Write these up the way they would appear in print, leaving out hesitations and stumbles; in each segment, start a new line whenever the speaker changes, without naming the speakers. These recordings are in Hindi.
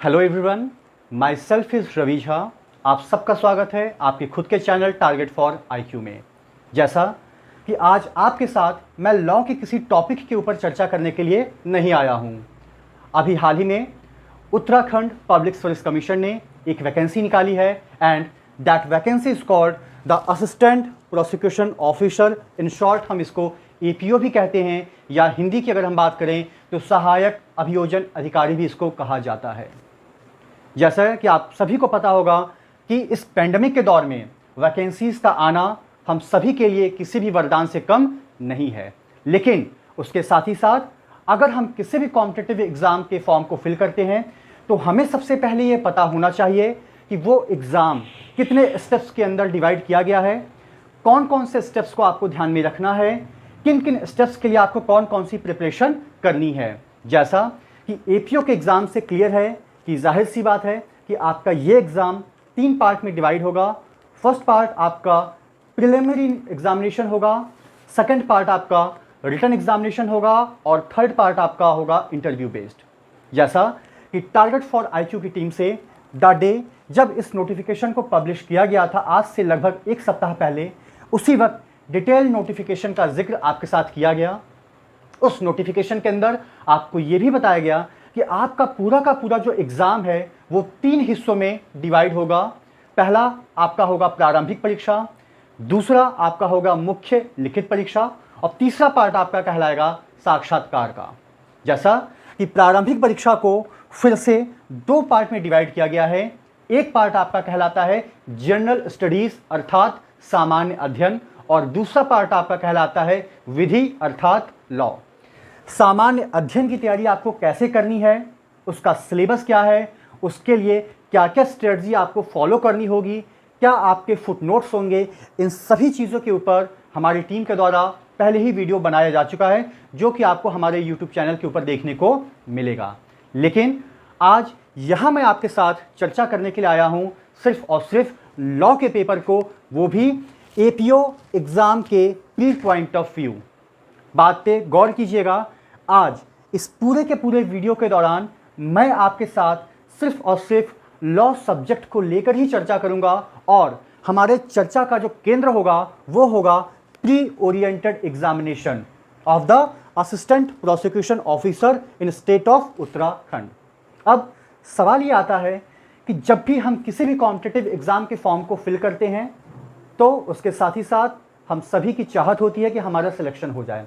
Hello everyone, myself is Ravi Jha. आप सबका स्वागत है आपके खुद के चैनल टारगेट फॉर आईक्यू में। जैसा कि आज आपके साथ मैं लॉ के किसी टॉपिक के ऊपर चर्चा करने के लिए नहीं आया हूँ। अभी हाल ही में उत्तराखंड पब्लिक सर्विस कमीशन ने एक वैकेंसी निकाली है and that vacancy is called the assistant prosecution officer. In short हम इसको APO भी कहते हैं, या हिंदी की अगर हम बात करें तो सहायक अभियोजन अधिकारी भी इसको कहा जाता है। जैसा कि आप सभी को पता होगा कि इस पेंडेमिक के दौर में वैकेंसीज़ का आना हम सभी के लिए किसी भी वरदान से कम नहीं है, लेकिन उसके साथ ही साथ अगर हम किसी भी कॉम्पिटिटिव एग्ज़ाम के फॉर्म को फिल करते हैं तो हमें सबसे पहले ये पता होना चाहिए कि वो एग्ज़ाम कितने स्टेप्स के अंदर डिवाइड किया गया है, कौन कौन से स्टेप्स को आपको ध्यान में रखना है, किन किन स्टेप्स के लिए आपको कौन कौन सी प्रिपरेशन करनी है। जैसा कि APO के एग्ज़ाम से क्लियर है कि जाहिर सी बात है कि आपका ये एग्ज़ाम 3 पार्ट में डिवाइड होगा। फर्स्ट पार्ट आपका प्रिलिमिनरी एग्जामिनेशन होगा, सेकंड पार्ट आपका रिटन एग्जामिनेशन होगा और थर्ड पार्ट आपका होगा इंटरव्यू बेस्ड। जैसा कि टारगेट फॉर आईक्यू की टीम से द डे जब इस नोटिफिकेशन को पब्लिश किया गया था, आज से लगभग 1 सप्ताह पहले, उसी वक्त डिटेल नोटिफिकेशन का जिक्र आपके साथ किया गया। उस नोटिफिकेशन के अंदर आपको ये भी बताया गया कि आपका पूरा का पूरा जो एग्ज़ाम है वो 3 हिस्सों में डिवाइड होगा। पहला आपका होगा प्रारंभिक परीक्षा, दूसरा आपका होगा मुख्य लिखित परीक्षा और तीसरा पार्ट आपका कहलाएगा साक्षात्कार का। जैसा कि प्रारंभिक परीक्षा को फिर से 2 पार्ट में डिवाइड किया गया है। एक पार्ट आपका कहलाता है जनरल स्टडीज़ अर्थात सामान्य अध्ययन और दूसरा पार्ट आपका कहलाता है विधि अर्थात लॉ। सामान्य अध्ययन की तैयारी आपको कैसे करनी है, उसका सिलेबस क्या है, उसके लिए क्या क्या स्ट्रेटजी आपको फॉलो करनी होगी, क्या आपके फुटनोट्स होंगे, इन सभी चीज़ों के ऊपर हमारी टीम के द्वारा पहले ही वीडियो बनाया जा चुका है, जो कि आपको हमारे YouTube चैनल के ऊपर देखने को मिलेगा। लेकिन आज यहाँ मैं आपके साथ चर्चा करने के लिए आया हूँ सिर्फ और सिर्फ लॉ के पेपर को, वो भी APO एग्ज़ाम के प्री पॉइंट ऑफ व्यू। बात पे गौर कीजिएगा, आज इस पूरे के पूरे वीडियो के दौरान मैं आपके साथ सिर्फ और सिर्फ लॉ सब्जेक्ट को लेकर ही चर्चा करूंगा और हमारे चर्चा का जो केंद्र होगा वो होगा pre oriented examination of the assistant prosecution officer in state of Uttarakhand. अब सवाल ये आता है कि जब भी हम किसी भी कॉम्पिटिटिव एग्ज़ाम के फॉर्म को फिल करते हैं तो उसके साथ ही साथ हम सभी की चाहत होती है कि हमारा सिलेक्शन हो जाए,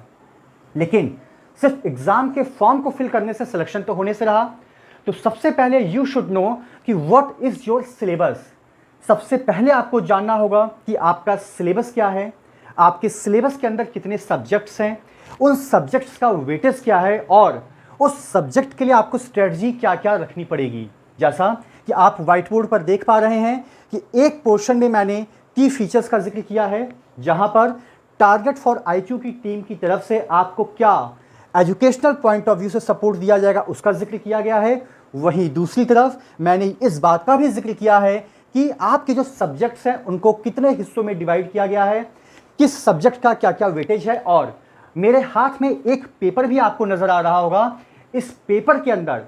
लेकिन सिर्फ एग्ज़ाम के फॉर्म को फिल करने से सिलेक्शन तो होने से रहा। तो सबसे पहले यू शुड नो कि व्हाट इज़ योर सिलेबस। सबसे पहले आपको जानना होगा कि आपका सिलेबस क्या है, आपके सिलेबस के अंदर कितने सब्जेक्ट्स हैं, उन सब्जेक्ट्स का वेटेज क्या है और उस सब्जेक्ट के लिए आपको स्ट्रेटजी क्या क्या रखनी पड़ेगी। जैसा कि आप व्हाइट बोर्ड पर देख पा रहे हैं कि एक पोर्शन में मैंने की फीचर्स का जिक्र किया है, जहां पर टारगेट फॉर आईक्यू की टीम की तरफ से आपको क्या एजुकेशनल पॉइंट ऑफ व्यू से सपोर्ट दिया जाएगा उसका जिक्र किया गया है। वहीं दूसरी तरफ मैंने इस बात का भी जिक्र किया है कि आपके जो सब्जेक्ट्स हैं उनको कितने हिस्सों में डिवाइड किया गया है, किस सब्जेक्ट का क्या क्या वेटेज है। और मेरे हाथ में एक पेपर भी आपको नज़र आ रहा होगा। इस पेपर के अंदर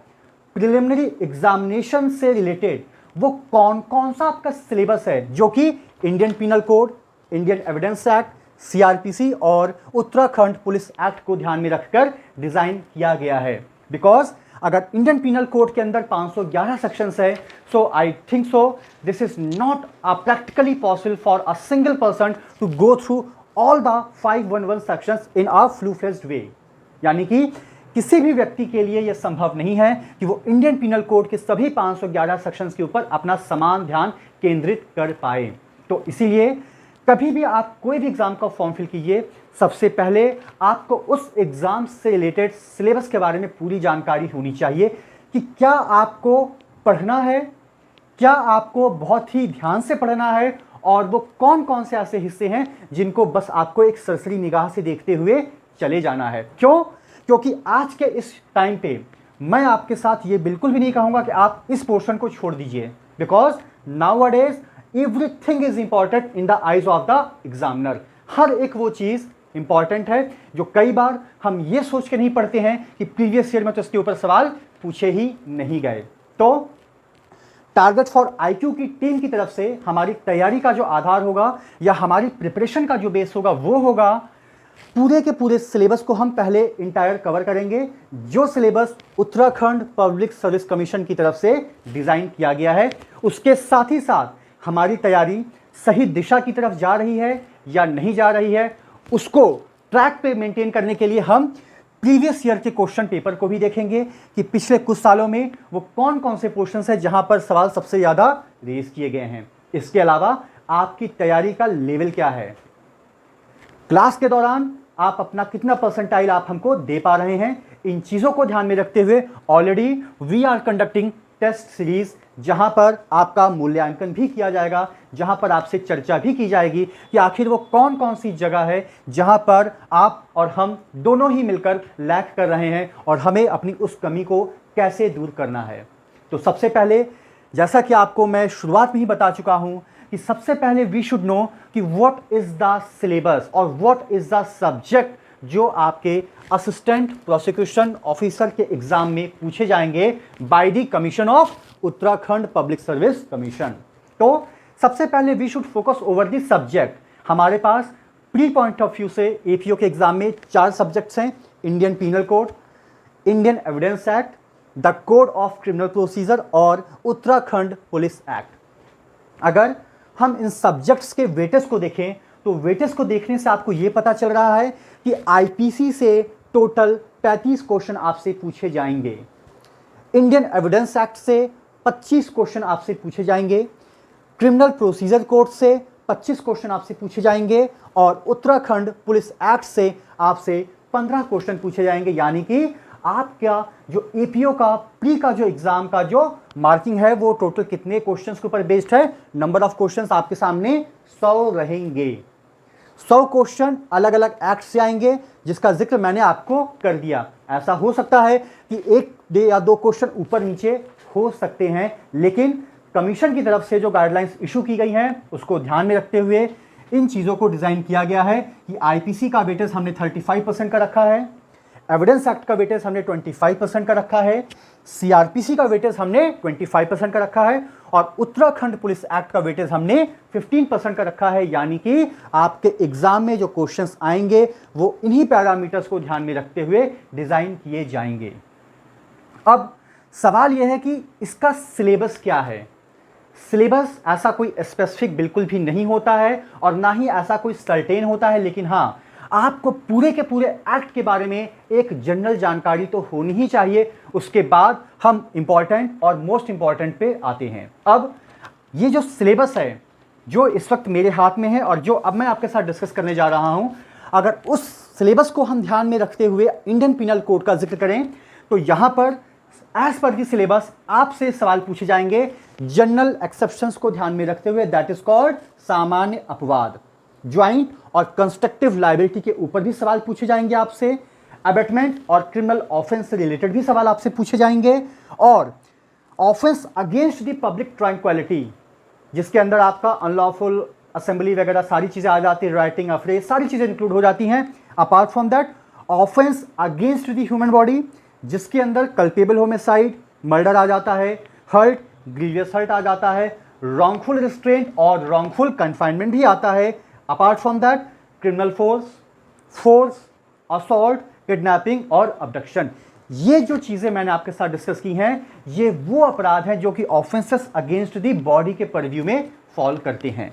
प्रिलिमिनरी एग्जामिनेशन से रिलेटेड वो कौन कौन सा आपका सिलेबस है, जो कि Indian penal code, Indian evidence act, CRPC और उत्तराखंड पुलिस एक्ट को ध्यान में रखकर डिज़ाइन किया गया है। बिकॉज अगर इंडियन पीनल कोड के अंदर 511 सेक्शंस है, so I think so this is not practically possible for a single person to go through all the 511 sections in a full-fledged way. यानी कि किसी भी व्यक्ति के लिए यह संभव नहीं है कि वो इंडियन पीनल कोड के सभी 511 सेक्शंस के ऊपर अपना समान ध्यान केंद्रित कर पाए। तो इसीलिए कभी भी आप कोई भी एग्ज़ाम का फॉर्म फिल कीजिए, सबसे पहले आपको उस एग्ज़ाम से रिलेटेड सिलेबस के बारे में पूरी जानकारी होनी चाहिए कि क्या आपको पढ़ना है, क्या आपको बहुत ही ध्यान से पढ़ना है और वो कौन कौन से ऐसे हिस्से हैं जिनको बस आपको एक सरसरी निगाह से देखते हुए चले जाना है। क्यों? क्योंकि आज के इस टाइम पे मैं आपके साथ ये बिल्कुल भी नहीं कहूँगा कि आप इस पोर्शन को छोड़ दीजिए, because nowadays everything is important in the eyes of the examiner. हर एक वो चीज़ इंपॉर्टेंट है जो कई बार हम ये सोच के नहीं पढ़ते हैं कि प्रीवियस ईयर में तो इसके ऊपर सवाल पूछे ही नहीं गए। तो टारगेट फॉर आईक्यू की टीम की तरफ से हमारी तैयारी का जो आधार होगा या हमारी प्रिपरेशन का जो बेस होगा वो होगा, पूरे के पूरे सिलेबस को हम पहले इंटायर कवर करेंगे, जो syllabus Uttarakhand public service commission की तरफ से डिजाइन किया गया है। उसके साथ ही साथ हमारी तैयारी सही दिशा की तरफ जा रही है या नहीं जा रही है, उसको ट्रैक पे मेंटेन करने के लिए हम प्रीवियस ईयर के क्वेश्चन पेपर को भी देखेंगे कि पिछले कुछ सालों में वो कौन कौन से क्वेश्चंस हैं जहां पर सवाल सबसे ज्यादा रेज किए गए हैं। इसके अलावा आपकी तैयारी का लेवल क्या है, क्लास के दौरान आप अपना कितना परसेंटाइल आप हमको दे पा रहे हैं, इन चीजों को ध्यान में रखते हुए already we are conducting test series, जहां पर आपका मूल्यांकन भी किया जाएगा, जहां पर आपसे चर्चा भी की जाएगी कि आखिर वो कौन कौन सी जगह है जहां पर आप और हम दोनों ही मिलकर लैक कर रहे हैं और हमें अपनी उस कमी को कैसे दूर करना है। तो सबसे पहले, जैसा कि आपको मैं शुरुआत में ही बता चुका हूं कि सबसे पहले वी शुड नो कि व्हाट इज द सिलेबस और व्हाट इज द सब्जेक्ट जो आपके असिस्टेंट प्रोसिक्यूशन ऑफिसर के एग्जाम में पूछे जाएंगे by the commission of Uttarakhand public service commission. तो सबसे पहले we should focus over the subject. हमारे पास प्री पॉइंट ऑफ व्यू से एपीओ के एग्जाम में 4 सब्जेक्ट्स हैं, Indian penal code, Indian evidence act, the code of criminal procedure और उत्तराखंड पुलिस एक्ट। अगर हम इन सब्जेक्ट्स के वेटेज को देखें तो वेटेज को देखने से आपको यह पता चल रहा है कि आईपीसी से टोटल 35 क्वेश्चन आपसे पूछे जाएंगे, इंडियन एविडेंस एक्ट से 25 क्वेश्चन आपसे पूछे जाएंगे, क्रिमिनल प्रोसीजर कोड से 25 क्वेश्चन आपसे पूछे जाएंगे और उत्तराखंड पुलिस एक्ट से आपसे 15 क्वेश्चन पूछे जाएंगे। यानी कि आपका जो एपीओ का प्री का जो एग्जाम का जो मार्किंग है वो टोटल कितने क्वेश्चंस के ऊपर बेस्ड है, नंबर ऑफ क्वेश्चंस आपके सामने 100 रहेंगे। 100 क्वेश्चन अलग अलग एक्ट से आएंगे जिसका जिक्र मैंने आपको कर दिया। ऐसा हो सकता है कि 1 या 2 क्वेश्चन ऊपर नीचे हो सकते हैं, लेकिन कमीशन की तरफ से जो गाइडलाइंस इशू की गई हैं उसको ध्यान में रखते हुए इन चीज़ों को डिज़ाइन किया गया है कि आईपीसी का वेटेज हमने 35% का रखा है, एविडेंस एक्ट का वेटेज हमने 25% का रखा है, सीआरपीसी का वेटेज हमने 25% का रखा है और उत्तराखंड पुलिस एक्ट का वेटेज हमने 15% का रखा है। यानी कि आपके एग्जाम में जो क्वेश्चंस आएंगे वो इन्हीं पैरामीटर्स को ध्यान में रखते हुए डिजाइन किए जाएंगे। अब सवाल यह है कि इसका सिलेबस क्या है। सिलेबस ऐसा कोई स्पेसिफिक बिल्कुल भी नहीं होता है और ना ही ऐसा कोई सर्टेन होता है, लेकिन हाँ, आपको पूरे के पूरे एक्ट के बारे में एक जनरल जानकारी तो होनी ही चाहिए। उसके बाद हम इंपॉर्टेंट और मोस्ट इंपॉर्टेंट पे आते हैं। अब ये जो सिलेबस है जो इस वक्त मेरे हाथ में है और जो अब मैं आपके साथ डिस्कस करने जा रहा हूं, अगर उस सिलेबस को हम ध्यान में रखते हुए इंडियन पिनल कोड का जिक्र करें तो यहां पर एज पर दी सिलेबस आपसे सवाल पूछे जाएंगे जनरल एक्सेप्शंस को ध्यान में रखते हुए, दैट इज कॉल्ड सामान्य अपवाद। ज्वाइंट और कंस्ट्रक्टिव लायबिलिटी के ऊपर भी सवाल पूछे जाएंगे आपसे, अबेटमेंट और क्रिमिनल ऑफेंस से रिलेटेड भी सवाल आपसे पूछे जाएंगे और offence against the public tranquillity जिसके अंदर आपका अनलॉफुल असेंबली वगैरह सारी चीजें आ जाती है, राइटिंग अफ्रेज सारी चीजें इंक्लूड हो जाती हैं। Apart from that offence against the human body जिसके अंदर कल्पेबल होमिसाइड, मर्डर आ जाता है, हर्ट, ग्रीवियस हर्ट आ जाता है, रॉन्गफुल रिस्ट्रेंट और रॉन्गफुल कन्फाइनमेंट भी आता है। Apart from that criminal force, assault, kidnapping और अबडक्शन। ये जो चीजें मैंने आपके साथ डिस्कस की हैं ये वो अपराध हैं जो कि ऑफेंसेस अगेंस्ट द बॉडी के परव्यू में फॉल करते हैं।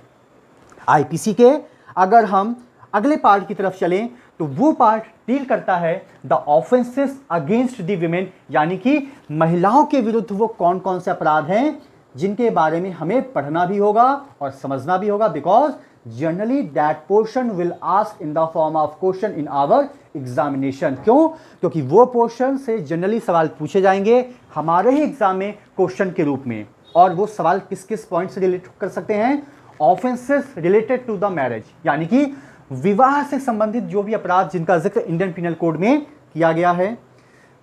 आईपीसी के अगर हम अगले पार्ट की तरफ चलें तो वो पार्ट डील करता है the offences against the women, यानी कि महिलाओं के विरुद्ध वो कौन कौन से अपराध हैं जिनके बारे में हमें पढ़ना भी होगा और समझना भी होगा, because generally that portion will ask in the form of question in our examination. क्यों? क्योंकि वो पोर्शन से जनरली सवाल पूछे जाएंगे हमारे ही एग्जाम में क्वेश्चन के रूप में। और वो सवाल किस किस पॉइंट से रिलेट कर सकते हैं? Offences related to the marriage, यानी कि विवाह से संबंधित जो भी अपराध जिनका जिक्र इंडियन पिनल कोड में किया गया है,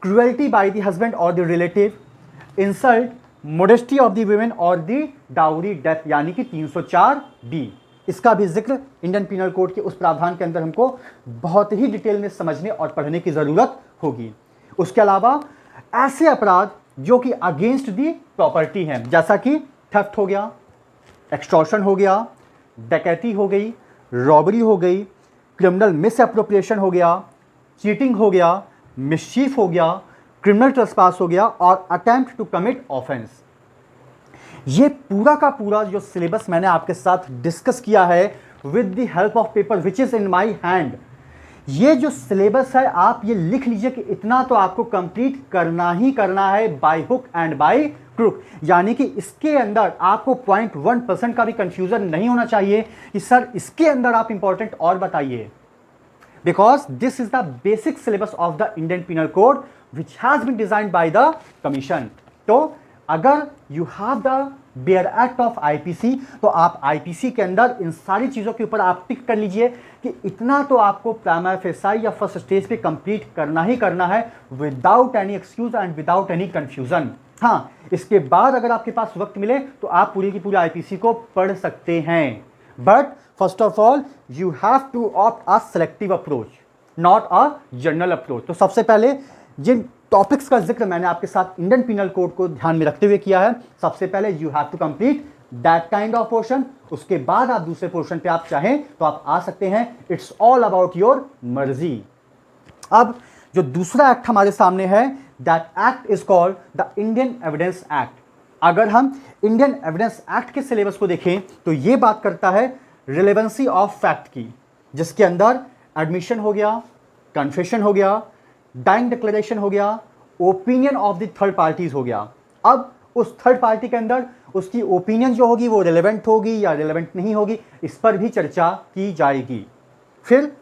क्रुएल्टी बाय द हस्बैंड और the relative, insult, modesty of the women और द डाउरी डेथ, यानी कि 304B। इसका भी जिक्र इंडियन पिनल कोड के उस प्रावधान के अंदर हमको बहुत ही डिटेल में समझने और पढ़ने की जरूरत होगी। उसके अलावा ऐसे अपराध जो कि अगेंस्ट दी प्रॉपर्टी हैं, जैसा कि थेफ्ट हो गया, एक्सटॉर्शन हो गया, डकैती हो गई, रॉबरी हो गई, क्रिमिनल मिसएप्रोप्रिएशन हो गया, चीटिंग हो गया, मिसचीफ हो गया, क्रिमिनल ट्रेसपास हो गया और अटेम्प्ट टू कमिट ऑफेंस। ये पूरा का पूरा जो सिलेबस मैंने आपके साथ डिस्कस किया है with the help of paper which is in my hand, ये जो सिलेबस है आप ये लिख लीजिए कि इतना तो आपको कंप्लीट करना ही करना है by hook and by crook. यानी कि इसके अंदर आपको 0.1% का भी कंफ्यूजन नहीं होना चाहिए कि सर इसके अंदर आप इंपॉर्टेंट और बताइए, because this is the basic syllabus of the Indian penal code which has been designed by the commission. तो अगर you have the bare act of IPC तो आप आईपीसी के अंदर इन सारी चीज़ों के ऊपर आप टिक कर लीजिए कि इतना तो आपको प्राइमा फेसाई या फर्स्ट स्टेज पे कंप्लीट करना ही करना है without any excuse and without any confusion. हाँ, इसके बाद अगर आपके पास वक्त मिले तो आप पूरी की पूरी आईपीसी को पढ़ सकते हैं, but first of all you have to opt a selective approach, not a general approach. तो सबसे पहले जिन टॉपिक्स का जिक्र मैंने आपके साथ इंडियन पिनल कोड को ध्यान में रखते हुए किया है, सबसे पहले you have to complete that kind of portion. उसके बाद आप दूसरे पोर्शन पे आप चाहें तो आप आ सकते हैं, इट्स ऑल अबाउट योर मर्जी। अब जो दूसरा एक्ट हमारे सामने है, that act is called the Indian evidence act. अगर हम इंडियन एविडेंस एक्ट के सिलेबस को देखें तो ये बात करता है रिलेवेंसी ऑफ फैक्ट की, जिसके अंदर एडमिशन हो गया, कन्फेशन हो गया, डाइंग डिक्लेरेशन हो गया, opinion of the third parties हो गया। अब उस थर्ड पार्टी के अंदर उसकी ओपिनियन जो होगी वो रिलेवेंट होगी या रिलेवेंट नहीं होगी, इस पर भी चर्चा की जाएगी। फिर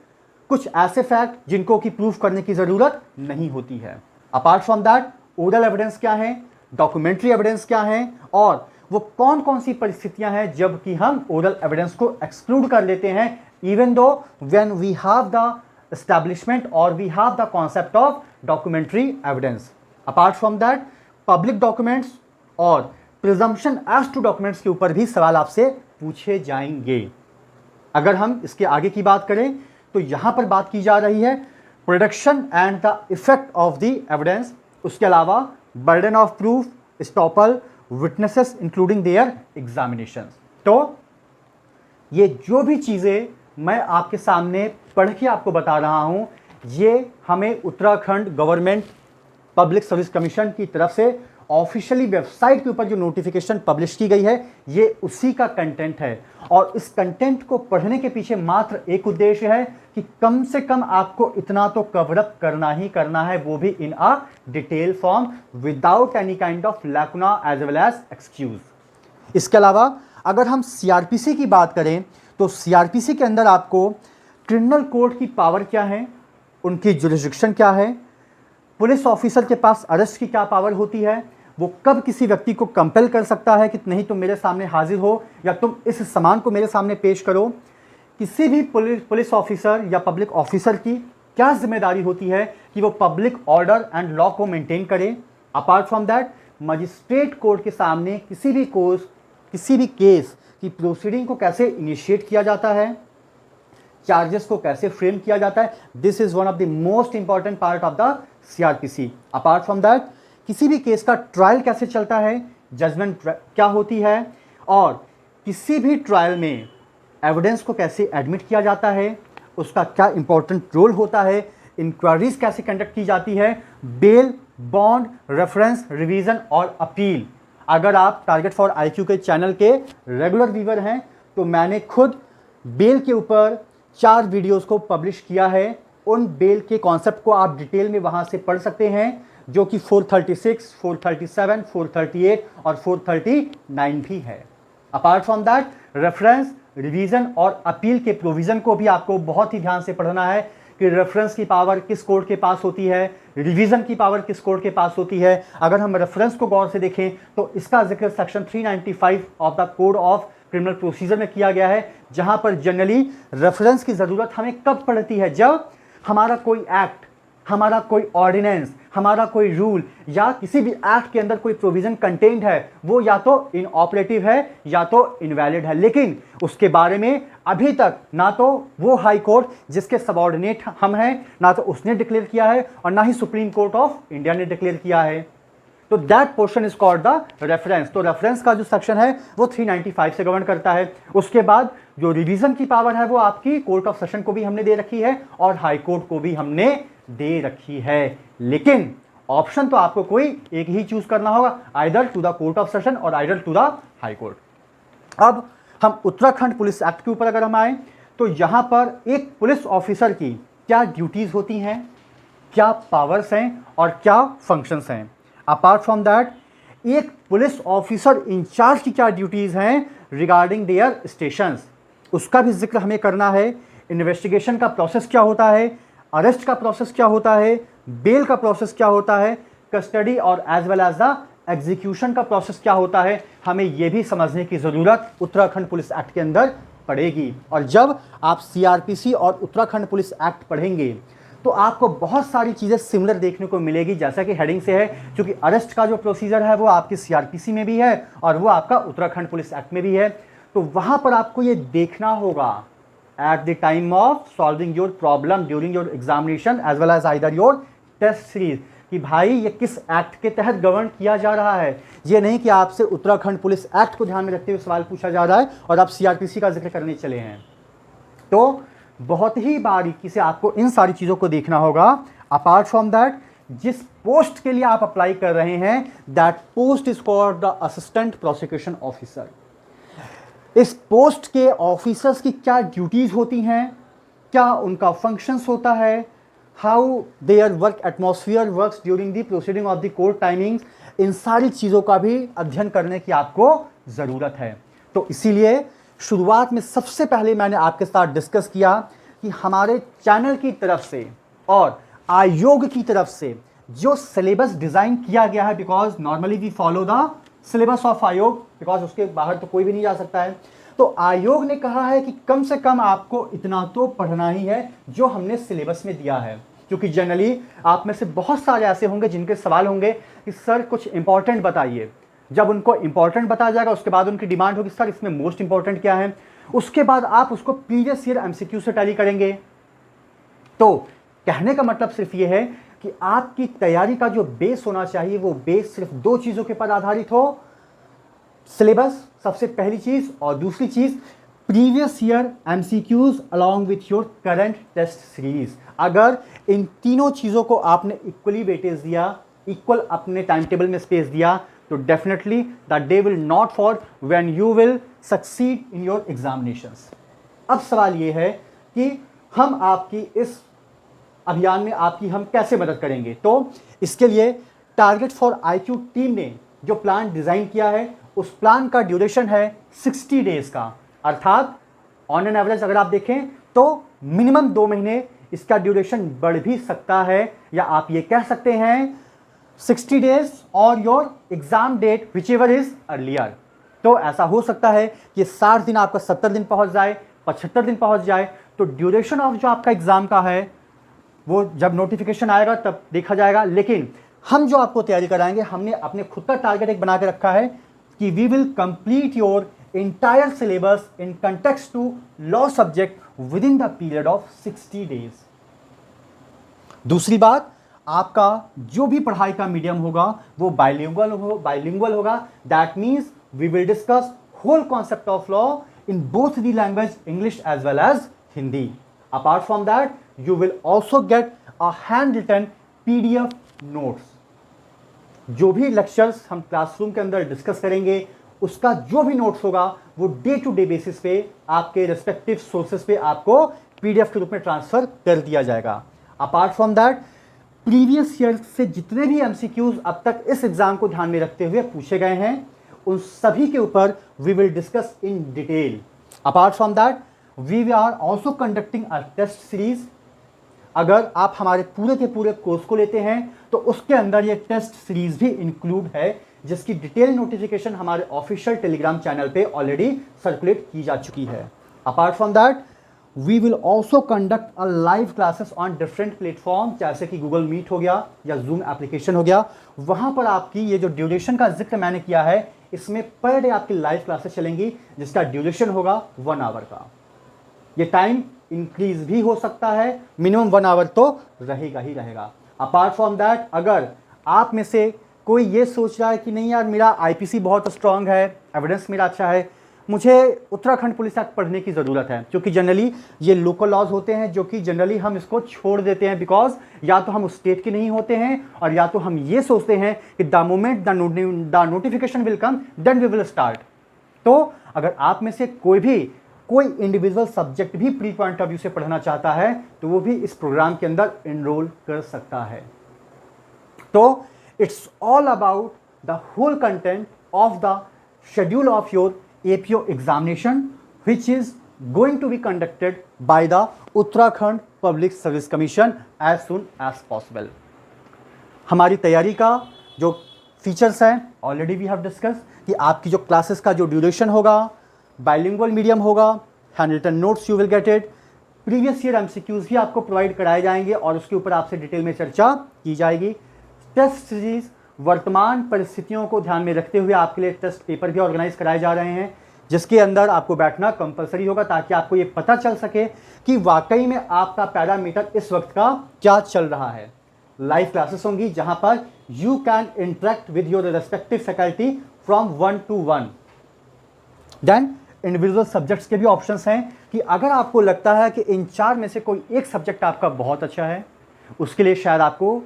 कुछ ऐसे फैक्ट जिनको कि प्रूफ करने की जरूरत नहीं होती है। Apart from that oral evidence क्या है, डॉक्यूमेंट्री एविडेंस क्या है, और वो कौन कौन सी परिस्थितियां हैं जबकि हम ओरल एविडेंस को एक्सक्लूड कर लेते हैं, even though when we have the establishment or we have the concept of documentary evidence. Apart from that, public documents और presumption as to documents के ऊपर भी सवाल आपसे पूछे जाएंगे। अगर हम इसके आगे की बात करें तो यहां पर बात की जा रही है production and the effect of the evidence, उसके अलावा burden of proof, estoppel, witnesses including there examination. तो ये जो भी चीजें मैं आपके सामने पढ़ के आपको बता रहा हूं, ये हमें Uttarakhand government public service commission की तरफ से ऑफिशियली वेबसाइट के ऊपर जो नोटिफिकेशन पब्लिश की गई है, ये उसी का कंटेंट है। और इस कंटेंट को पढ़ने के पीछे मात्र एक उद्देश्य है कि कम से कम आपको इतना तो कवर अप करना ही करना है, वो भी in a detail form without any kind of lacuna as well as excuse. इसके अलावा अगर हम सीआरपीसी की बात करें तो सीआरपीसी के अंदर आपको क्रिमिनल कोर्ट की पावर क्या है, उनकी जुरिस्डिक्शन क्या है, पुलिस ऑफिसर के पास अरेस्ट की क्या पावर होती है, वो कब किसी व्यक्ति को कंपेल कर सकता है कि नहीं तुम मेरे सामने हाजिर हो या तुम इस सामान को मेरे सामने पेश करो, किसी भी पुलिस ऑफिसर या पब्लिक ऑफिसर की क्या जिम्मेदारी होती है कि वो पब्लिक ऑर्डर एंड लॉ को मेंटेन करे। Apart from that magistrate court के सामने किसी भी केस की प्रोसीडिंग को कैसे इनिशिएट किया जाता है, चार्जेस को कैसे फ्रेम किया जाता है, this is one of the most important part of the CrPC. Apart from that किसी भी केस का ट्रायल कैसे चलता है, जजमेंट क्या होती है, और किसी भी ट्रायल में एविडेंस को कैसे एडमिट किया जाता है, उसका क्या इंपॉर्टेंट रोल होता है, इंक्वायरीज कैसे कंडक्ट की जाती है, बेल, बॉन्ड, रेफरेंस, रिवीजन और अपील। अगर आप टारगेट फॉर आईक्यू के चैनल के रेगुलर व्यूअर हैं तो मैंने खुद बेल के ऊपर 4 वीडियोस को पब्लिश किया है। उन बेल के कॉन्सेप्ट को आप डिटेल में वहां से पढ़ सकते हैं, जो कि 436, 437, 438 और 439 भी है। Apart from that reference, revision और अपील के प्रोविजन को भी आपको बहुत ही ध्यान से पढ़ना है कि रेफरेंस की पावर किस कोर्ट के पास होती है, रिवीजन की पावर किस कोर्ट के पास होती है। अगर हम रेफरेंस को गौर से देखें तो इसका जिक्र section 395 of the code of criminal procedure में किया गया है, जहां पर जनरली रेफरेंस की जरूरत हमें कब पड़ती है, जब हमारा कोई एक्ट, हमारा कोई ऑर्डिनेंस, हमारा कोई रूल या किसी भी एक्ट के अंदर कोई प्रोविजन कंटेन्ड है, वो या तो इनऑपरेटिव है या तो इनवैलिड है। लेकिन उसके बारे में अभी तक ना तो वो हाई कोर्ट जिसके सबऑर्डिनेट हम हैं, ना तो उसने डिक्लेयर किया है और ना ही सुप्रीम कोर्ट ऑफ इंडिया ने डिक्लेयर किया है। तो that portion is called the reference. तो रेफरेंस का जो सेक्शन है वो 395 से गवर्न करता है। उसके बाद जो रिवीजन की पावर है वो आपकी कोर्ट ऑफ सेशन को भी हमने दे रखी है और हाई कोर्ट को भी हमने दे रखी है। लेकिन ऑप्शन तो आपको कोई एक ही चूज करना होगा, either to the court of session और either to the high court. अब हम उत्तराखंड पुलिस एक्ट के ऊपर अगर हम आए तो यहां पर एक पुलिस ऑफिसर की क्या ड्यूटीज होती हैं, क्या पावर्स हैं और क्या फंक्शंस हैं। अपार्ट फ्रॉम दैट एक पुलिस ऑफिसर इंचार्ज की क्या ड्यूटीज हैं रिगार्डिंग देयर स्टेशंस, उसका भी जिक्र हमें करना है। इन्वेस्टिगेशन का प्रोसेस क्या होता है, अरेस्ट का प्रोसेस क्या होता है, बेल का प्रोसेस क्या होता है, कस्टडी और as well as the execution का प्रोसेस क्या होता है, हमें यह भी समझने की जरूरत उत्तराखंड पुलिस एक्ट के अंदर पड़ेगी। और जब आप सीआरपीसी और उत्तराखंड पुलिस एक्ट पढ़ेंगे तो आपको बहुत सारी चीज़ें सिमिलर देखने को मिलेगी, जैसा कि हेडिंग से है, क्योंकि अरेस्ट का जो प्रोसीजर है वो आपकी सीआरपीसी में भी है और वो आपका उत्तराखंड पुलिस एक्ट में भी है। तो वहां पर आपको ये देखना होगा at the time of solving your problem during your examination as well as either your test series कि भाई ये किस एक्ट के तहत गवर्न किया जा रहा है। ये नहीं कि आपसे उत्तराखंड पुलिस एक्ट को ध्यान में रखते हुए सवाल पूछा जा रहा है और आप सीआरपीसी का जिक्र करने चले हैं। तो बहुत ही बारीकी से आपको इन सारी चीज़ों को देखना होगा। अपार्ट फ्रॉम दैट जिस पोस्ट के लिए आप अप्लाई कर रहे हैं that post is called the assistant prosecution officer. इस पोस्ट के ऑफिसर्स की क्या ड्यूटीज होती हैं, क्या उनका फंक्शंस होता है, how their work atmosphere works during the proceeding of the court timings, इन सारी चीज़ों का भी अध्ययन करने की आपको ज़रूरत है। तो इसीलिए शुरुआत में सबसे पहले मैंने आपके साथ डिस्कस किया कि हमारे चैनल की तरफ से और आयोग की तरफ से जो सिलेबस डिज़ाइन किया गया है, because normally we follow the syllabus of आयोग, बिकॉज उसके बाहर तो कोई भी नहीं जा सकता है। तो आयोग ने कहा है कि कम से कम आपको इतना तो पढ़ना ही है जो हमने सिलेबस में दिया है, क्योंकि जनरली आप में से बहुत सारे ऐसे होंगे जिनके सवाल होंगे कि सर कुछ इंपॉर्टेंट बताइए। जब उनको इंपॉर्टेंट बताया जाएगा उसके बाद उनकी डिमांड होगी सर इसमें मोस्ट इंपॉर्टेंट क्या है, उसके बाद आप उसको प्रीवियस ईयर एमसीक्यू से टैली करेंगे। तो कहने का मतलब सिर्फ ये है कि आपकी तैयारी का जो बेस होना चाहिए वो बेस सिर्फ दो चीज़ों के पर आधारित हो, सिलेबस सबसे पहली चीज़, और दूसरी चीज़ previous year MCQs along with your current test series. अगर इन तीनों चीज़ों को आपने इक्वली वेटेज दिया, इक्वल अपने टाइम टेबल में स्पेस दिया, तो definitely the day will not fall when you will succeed in your examinations. अब सवाल ये है कि हम आपकी इस अभियान में आपकी हम कैसे मदद करेंगे। तो इसके लिए टारगेट फॉर आईक्यू टीम ने जो प्लान डिज़ाइन किया है उस प्लान का ड्यूरेशन है 60 डेज का, अर्थात ऑन एन एवरेज अगर आप देखें तो मिनिमम 2 महीने इसका ड्यूरेशन बढ़ भी सकता है, या आप ये कह सकते हैं 60 डेज और your exam date whichever is earlier. तो ऐसा हो सकता है कि 60 दिन आपका 70 दिन पहुंच जाए, 75 दिन पहुंच जाए। तो ड्यूरेशन ऑफ जो आपका एग्जाम का है वो जब नोटिफिकेशन आएगा तब देखा जाएगा। लेकिन हम जो आपको तैयारी कराएंगे, हमने अपने खुद का टारगेट एक बना के रखा है कि we will complete your entire syllabus in context to law subject within the period of 60 days. दूसरी बात, आपका जो भी पढ़ाई का मीडियम होगा वो बाइलिंगुअल होगा। That means we will discuss whole concept of law in both the language English as well as Hindi. Apart from that you will also get a handwritten PDF notes। जो भी लेक्चर्स हम क्लासरूम के अंदर डिस्कस करेंगे उसका जो भी नोट्स होगा वो डे टू डे बेसिस पे आपके रिस्पेक्टिव सोर्सेज पे आपको PDF के रूप में ट्रांसफर कर दिया जाएगा। Apart from that previous year से जितने भी MCQs अब तक इस एग्जाम को ध्यान में रखते हुए पूछे गए हैं उन सभी के ऊपर we will discuss in detail. Apart from that we are also conducting a test series. अगर आप हमारे पूरे के पूरे कोर्स को लेते हैं तो उसके अंदर ये टेस्ट सीरीज भी इंक्लूड है, जिसकी डिटेल नोटिफिकेशन हमारे ऑफिशियल टेलीग्राम चैनल पे ऑलरेडी सर्कुलेट की जा चुकी है। Apart from that we will also conduct a live classes on different platform, जैसे कि गूगल मीट हो गया या जूम एप्लीकेशन हो गया। वहाँ पर आपकी ये जो ड्यूरेशन का जिक्र मैंने किया है इसमें पर डे आपकी लाइव क्लासेस चलेंगी जिसका ड्यूरेशन होगा 1 आवर का। ये टाइम इंक्रीज भी हो सकता है, मिनिमम 1 आवर तो रहेगा ही रहेगा। अपार्ट फ्रॉम दैट अगर आप में से कोई ये सोच रहा है कि नहीं यार मेरा आईपीसी बहुत स्ट्रांग है, एविडेंस मेरा अच्छा है, मुझे उत्तराखंड पुलिस एक्ट पढ़ने की ज़रूरत है, क्योंकि जनरली ये लोकल लॉज होते हैं जो कि जनरली हम इसको छोड़ देते हैं, बिकॉज या तो हम उस स्टेट के नहीं होते हैं और या तो हम ये सोचते हैं कि the moment the notification will come then we will start. तो अगर आप में से कोई इंडिविजुअल सब्जेक्ट भी प्री पॉइंट ऑफ व्यू से पढ़ना चाहता है तो वो भी इस प्रोग्राम के अंदर एनरोल कर सकता है। तो it's all about the whole content of the schedule of your APO examination which is going to be conducted by the Uttarakhand Public Service Commission as soon as possible। हमारी तैयारी का जो फीचर्स हैं ऑलरेडी वी हैव डिस्कस कि आपकी जो क्लासेस का जो ड्यूरेशन होगा बाइलिंगुअल मीडियम होगा, handwritten notes you will get it, previous year MCQs भी आपको प्रोवाइड कराए जाएंगे और उसके ऊपर आपसे डिटेल में चर्चा की जाएगी। टेस्ट सीरीज वर्तमान परिस्थितियों को ध्यान में रखते हुए आपके लिए टेस्ट पेपर भी ऑर्गेनाइज कराए जा रहे हैं, जिसके अंदर आपको बैठना कंपलसरी होगा ताकि आपको ये पता चल सके कि वाकई में आपका पैरामीटर इस वक्त का क्या चल रहा है। लाइव क्लासेस होंगी जहां पर you can interact with your respective faculty from 1 to 1। Then individual subjects के भी ऑप्शंस हैं कि अगर आपको लगता है कि इन 4 में से कोई एक सब्जेक्ट आपका बहुत अच्छा है, उसके लिए शायद आपको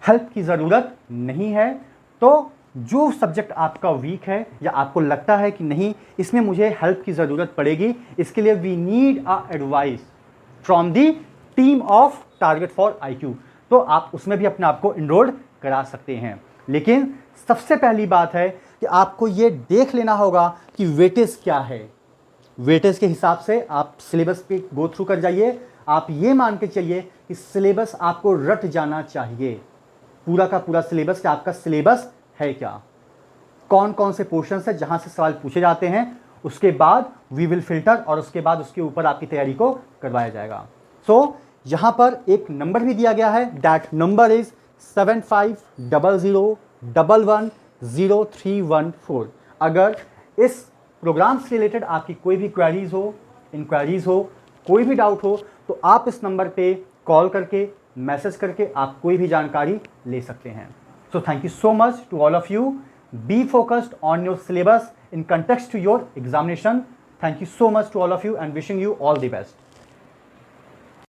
हेल्प की ज़रूरत नहीं है, तो जो सब्जेक्ट आपका वीक है या आपको लगता है कि नहीं इसमें मुझे हेल्प की ज़रूरत पड़ेगी, इसके लिए we need a advice from the team of target for IQ, तो आप उसमें भी अपने आप को इनरोल करा सकते हैं। लेकिन सबसे पहली बात है कि आपको ये देख लेना होगा कि वेटेज क्या है। वेटेज के हिसाब से आप सिलेबस पे गो थ्रू कर जाइए। आप ये मान के चलिए कि सिलेबस आपको रट जाना चाहिए, पूरा का पूरा सिलेबस, कि आपका सिलेबस है क्या, कौन कौन से पोर्शंस है जहां से सवाल पूछे जाते हैं, उसके बाद वी विल फिल्टर और उसके बाद उसके ऊपर आपकी तैयारी को करवाया जाएगा। सो यहां पर एक नंबर भी दिया गया है, दैट नंबर इज 750011100314। अगर इस प्रोग्राम से रिलेटेड आपकी कोई भी क्वेरीज हो, इंक्वायरीज हो, कोई भी डाउट हो, तो आप इस नंबर पे कॉल करके मैसेज करके आप कोई भी जानकारी ले सकते हैं। So thank you so much to all of you. Be focused on your syllabus in context to your examination. Thank you so much to all of you and wishing you all the best.